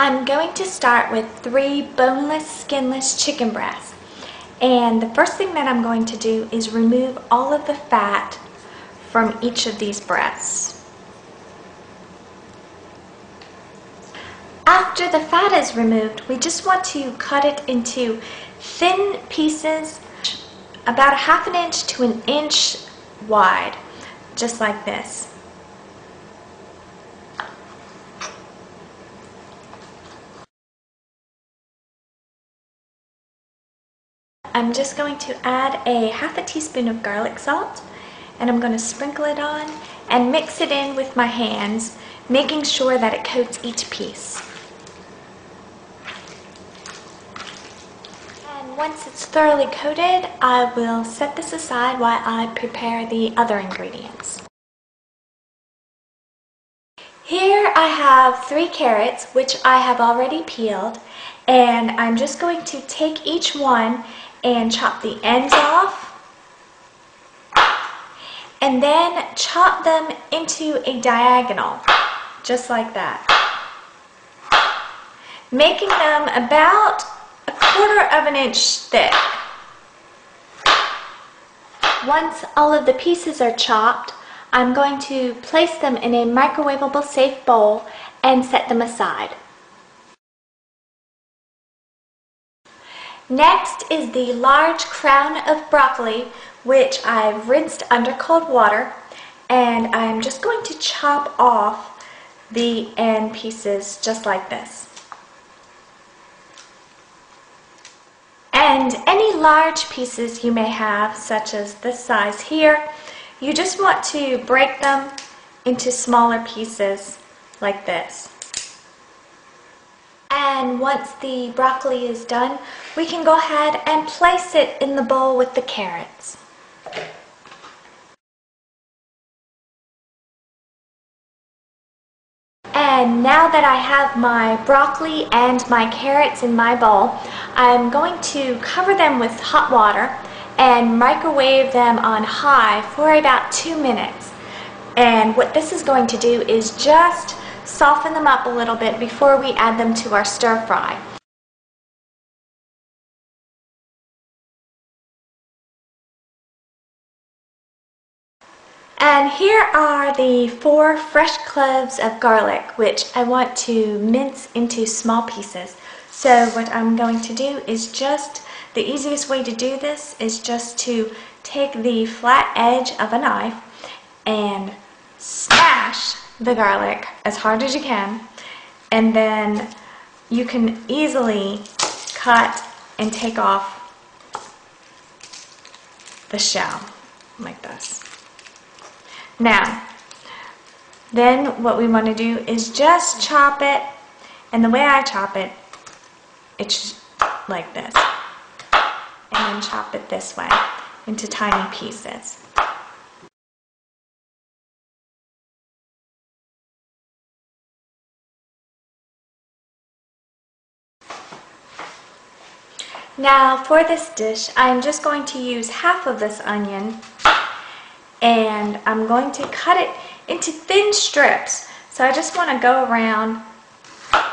I'm going to start with 3 boneless, skinless chicken breasts. And the first thing that I'm going to do is remove all of the fat from each of these breasts. After the fat is removed, we just want to cut it into thin pieces, about 1/2 inch to 1 inch wide, just like this. I'm just going to add a 1/2 teaspoon of garlic salt, and I'm going to sprinkle it on and mix it in with my hands, making sure that it coats each piece. And once it's thoroughly coated, I will set this aside while I prepare the other ingredients. Here I have 3 carrots, which I have already peeled, and I'm just going to take each one and chop the ends off, and then chop them into a diagonal, just like that, making them about 1/4 inch thick. Once all of the pieces are chopped, I'm going to place them in a microwavable safe bowl and set them aside. Next is the large crown of broccoli, which I've rinsed under cold water, and I'm just going to chop off the end pieces just like this. And any large pieces you may have, such as this size here, you just want to break them into smaller pieces like this. And once the broccoli is done, we can go ahead and place it in the bowl with the carrots. And now that I have my broccoli and my carrots in my bowl, I'm going to cover them with hot water and microwave them on high for about 2 minutes. And what this is going to do is just soften them up a little bit before we add them to our stir fry. And here are the 4 fresh cloves of garlic, which I want to mince into small pieces. So what I'm going to do is the easiest way to do this is just to take the flat edge of a knife and smash the garlic as hard as you can, and then you can easily cut and take off the shell like this. Now, then what we want to do is just chop it, and the way I chop it, it's like this, and then chop it this way into tiny pieces. Now for this dish, I'm just going to use half of this onion, and I'm going to cut it into thin strips. So I just want to go around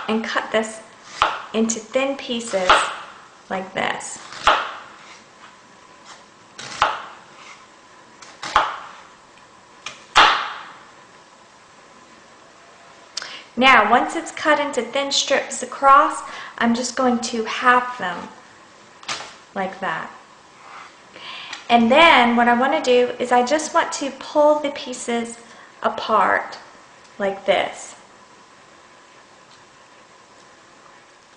and cut this into thin pieces like this. Now once it's cut into thin strips across, I'm just going to half them like that. And then what I want to do is I just want to pull the pieces apart like this.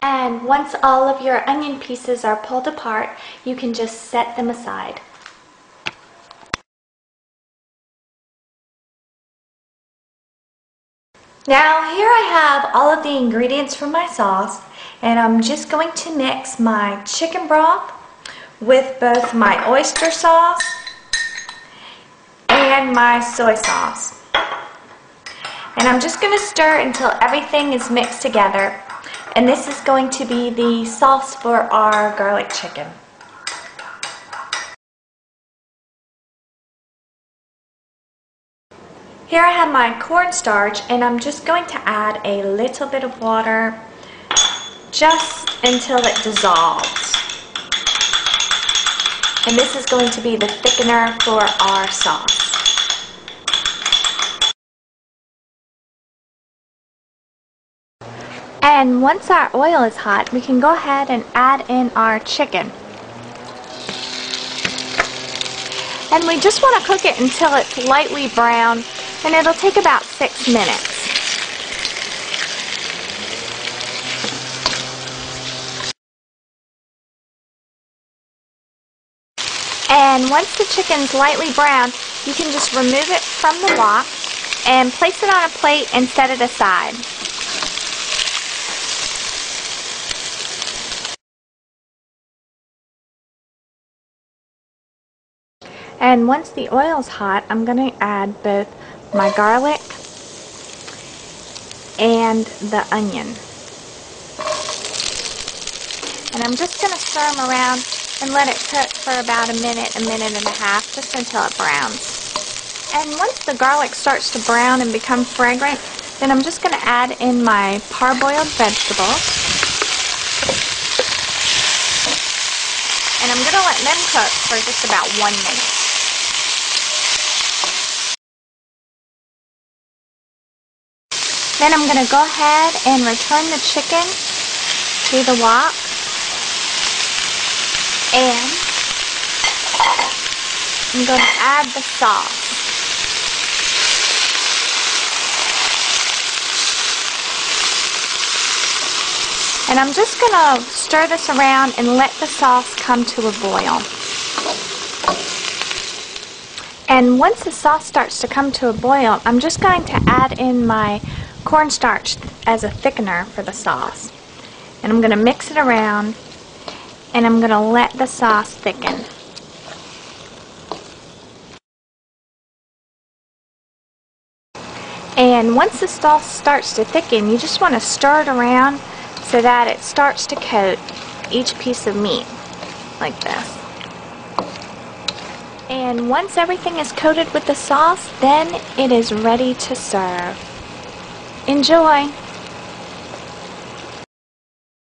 And once all of your onion pieces are pulled apart, you can just set them aside. Now here I have all of the ingredients for my sauce, and I'm just going to mix my chicken broth with both my oyster sauce and my soy sauce. And I'm just going to stir until everything is mixed together. And this is going to be the sauce for our garlic chicken. Here I have my cornstarch, and I'm just going to add a little bit of water just until it dissolves. And this is going to be the thickener for our sauce. And once our oil is hot, we can go ahead and add in our chicken. And we just want to cook it until it's lightly brown, and it'll take about 6 minutes. And once the chicken's lightly brown, you can just remove it from the wok and place it on a plate and set it aside. And once the oil's hot, I'm going to add both my garlic and the onion. And I'm just going to stir them around and let it cook for about a minute and a half, just until it browns. And once the garlic starts to brown and become fragrant, then I'm just going to add in my parboiled vegetables. And I'm going to let them cook for just about 1 minute. Then I'm going to go ahead and return the chicken to the wok. And I'm going to add the sauce. And I'm just going to stir this around and let the sauce come to a boil. And once the sauce starts to come to a boil, I'm just going to add in my cornstarch as a thickener for the sauce. And I'm going to mix it around, and I'm going to let the sauce thicken. And once the sauce starts to thicken, you just want to stir it around so that it starts to coat each piece of meat like this. And once everything is coated with the sauce, then it is ready to serve. Enjoy!